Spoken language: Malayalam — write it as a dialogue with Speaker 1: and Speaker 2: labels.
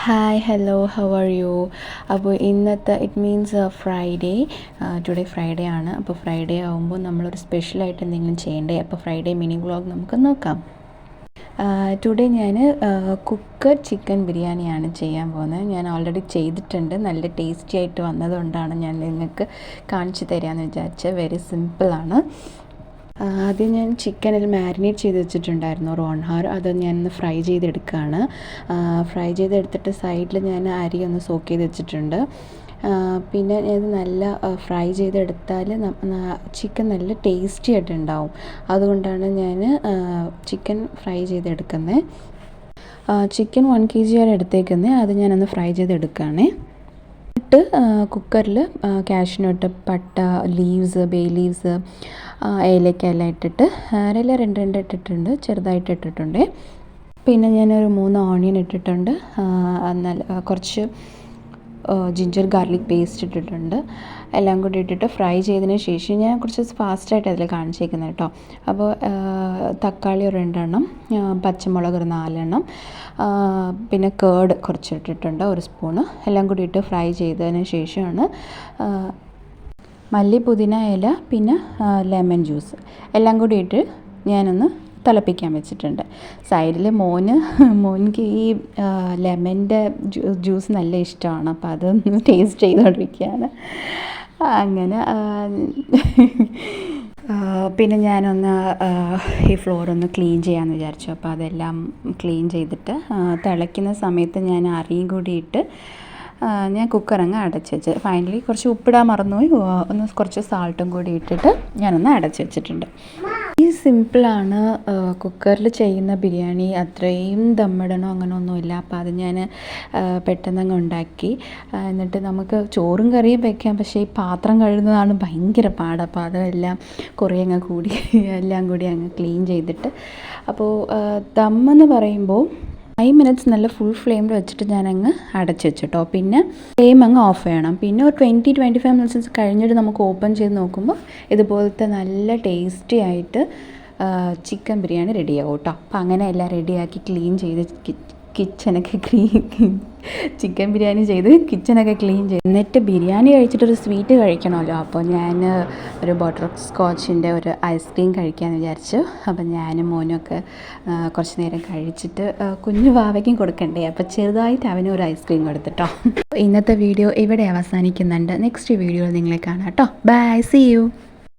Speaker 1: Hi hello how are you. അപ്പോൾ ഇന്നത്തെ it means Friday, today Friday ആണ്. അപ്പോൾ ഫ്രൈഡേ ആകുമ്പോൾ നമ്മളൊരു സ്പെഷ്യലായിട്ട് എന്തെങ്കിലും ചെയ്യണ്ടേ. അപ്പോൾ ഫ്രൈഡേ മിനി വ്ളോഗ് നമുക്ക് നോക്കാം. ടുഡേ ഞാൻ കുക്കർ ചിക്കൻ ബിരിയാണിയാണ് ചെയ്യാൻ പോകുന്നത്. ഞാൻ ഓൾറെഡി ചെയ്തിട്ടുണ്ട്. നല്ല ടേസ്റ്റി ആയിട്ട് വന്നതുകൊണ്ടാണ് ഞാൻ നിങ്ങൾക്ക് കാണിച്ചു തരാമെന്ന് വിചാരിച്ചത്. വെരി സിമ്പിളാണ്. ആദ്യം ഞാൻ ചിക്കനിൽ മാരിനേറ്റ് ചെയ്ത് വെച്ചിട്ടുണ്ടായിരുന്നു റോൺ ഹാർ. അത് ഞാനൊന്ന് ഫ്രൈ ചെയ്തെടുക്കുകയാണ്. ഫ്രൈ ചെയ്തെടുത്തിട്ട് സൈഡിൽ ഞാൻ അരി ഒന്ന് സോക്ക് ചെയ്ത് വെച്ചിട്ടുണ്ട്. പിന്നെ ഇത് നല്ല ഫ്രൈ ചെയ്തെടുത്താൽ ചിക്കൻ നല്ല ടേസ്റ്റി ആയിട്ടുണ്ടാവും. അതുകൊണ്ടാണ് ഞാൻ ചിക്കൻ ഫ്രൈ ചെയ്തെടുക്കുന്നത്. ചിക്കൻ 1 kg ആണ് എടുത്തേക്കുന്നത്. അത് ഞാനൊന്ന് ഫ്രൈ ചെയ്തെടുക്കുകയാണേ. കുക്കറിൽ കാഷ്യൂനട്ട്, പട്ട, ലീവ്സ്, ബേ ലീവ്സ്, ഏലക്ക എല്ലാം ഇട്ടിട്ട് അരയില 2 ഇട്ടിട്ടുണ്ട്, ചെറുതായിട്ട് ഇട്ടിട്ടുണ്ട്. പിന്നെ ഞാനൊരു 3 ഓണിയൻ ഇട്ടിട്ടുണ്ട്. എന്നാൽ കുറച്ച് ജിഞ്ചർ ഗാർലിക് പേസ്റ്റ് ഇട്ടിട്ടുണ്ട്. എല്ലാം കൂടി ഇട്ടിട്ട് ഫ്രൈ ചെയ്തതിന് ശേഷം ഞാൻ കുറച്ച് ഫാസ്റ്റായിട്ട് അതിൽ കാണിച്ചേക്കുന്നത് കേട്ടോ. അപ്പോൾ തക്കാളി 2 എണ്ണം, പച്ചമുളക് 4 എണ്ണം, പിന്നെ കേർഡ് കുറച്ച് ഇട്ടിട്ടുണ്ട്, 1 സ്പൂണ്. എല്ലാം കൂടി ഇട്ട് ഫ്രൈ ചെയ്തതിന് ശേഷമാണ് മല്ലി, പുതിന ഇല, പിന്നെ ലെമൺ ജ്യൂസ് എല്ലാം കൂടി ഇട്ട് ഞാനൊന്ന് തിളപ്പിക്കാൻ വെച്ചിട്ടുണ്ട്. സൈഡിൽ മോനിക്ക് ഈ ലെമൻ്റെ ജ്യൂസ് നല്ല ഇഷ്ടമാണ്. അപ്പോൾ അതൊന്ന് ടേസ്റ്റ് ചെയ്തുകൊണ്ടിരിക്കുകയാണ്. അങ്ങനെ പിന്നെ ഞാനൊന്ന് ഈ ഫ്ലോറൊന്ന് ക്ലീൻ ചെയ്യാമെന്ന് വിചാരിച്ചു. അപ്പോൾ അതെല്ലാം ക്ലീൻ ചെയ്തിട്ട് തിളയ്ക്കുന്ന സമയത്ത് ഞാൻ അരിയും കൂടി ഇട്ട് ഞാൻ കുക്കറങ്ങ് അടച്ച് വെച്ച്. ഫൈനലി കുറച്ച് ഉപ്പിടാൻ മറന്നുപോയി. ഒന്ന് കുറച്ച് സാൾട്ടും കൂടി ഇട്ടിട്ട് ഞാനൊന്ന് അടച്ച് വെച്ചിട്ടുണ്ട്. ഈ സിമ്പിളാണ്. കുക്കറിൽ ചെയ്യുന്ന ബിരിയാണി അത്രയും ദമ്മിടണോ അങ്ങനെയൊന്നുമില്ല. അപ്പോൾ അത് ഞാൻ പെട്ടെന്നങ്ങ് ഉണ്ടാക്കി. എന്നിട്ട് നമുക്ക് ചോറും കറിയും വയ്ക്കാം. പക്ഷേ ഈ പാത്രം കഴുകുന്നതാണ് ഭയങ്കര പാട്. അപ്പോൾ അതെല്ലാം കുറേ അങ്ങ് കൂടി എല്ലാം കൂടി അങ്ങ് ക്ലീൻ ചെയ്തിട്ട്, അപ്പോൾ ദമ്മെന്ന് പറയുമ്പോൾ 5 minutes നല്ല ഫുൾ ഫ്ലെയിമിൽ വെച്ചിട്ട് ഞാനങ്ങ് അടച്ച് വെച്ചിട്ടോ. പിന്നെ ഫ്ലെയിം അങ്ങ് ഓഫ് ചെയ്യണം. പിന്നെ ഒരു 20-25 minutes കഴിഞ്ഞിട്ട് നമുക്ക് ഓപ്പൺ ചെയ്ത് നോക്കുമ്പോൾ ഇതുപോലത്തെ നല്ല ടേസ്റ്റി ആയിട്ട് ചിക്കൻ ബിരിയാണി റെഡിയാവും കേട്ടോ. അപ്പോൾ അങ്ങനെ എല്ലാം റെഡിയാക്കി ക്ലീൻ ചെയ്ത് ചിക്കൻ ബിരിയാണി ചെയ്ത് കിച്ചണൊക്കെ ക്ലീൻ ചെയ്ത് എന്നിട്ട് ബിരിയാണി കഴിച്ചിട്ടൊരു സ്വീറ്റ് കഴിക്കണമല്ലോ. അപ്പോൾ ഞാൻ ഒരു ബട്ടർ സ്കോച്ചിൻ്റെ ഒരു ഐസ്ക്രീം കഴിക്കാമെന്ന് വിചാരിച്ചു. അപ്പം ഞാനും മോനുമൊക്കെ കുറച്ച് നേരം കഴിച്ചിട്ട് കുഞ്ഞു വാവയ്ക്കും കൊടുക്കണ്ടേ. അപ്പോൾ ചെറുതായിട്ട് അവനും ഒരു ഐസ്ക്രീം കൊടുത്തിട്ടോ. ഇന്നത്തെ വീഡിയോ ഇവിടെ അവസാനിക്കുന്നുണ്ട്. നെക്സ്റ്റ് വീഡിയോയിൽ നിങ്ങളെ കാണാം കേട്ടോ. Bye, see U.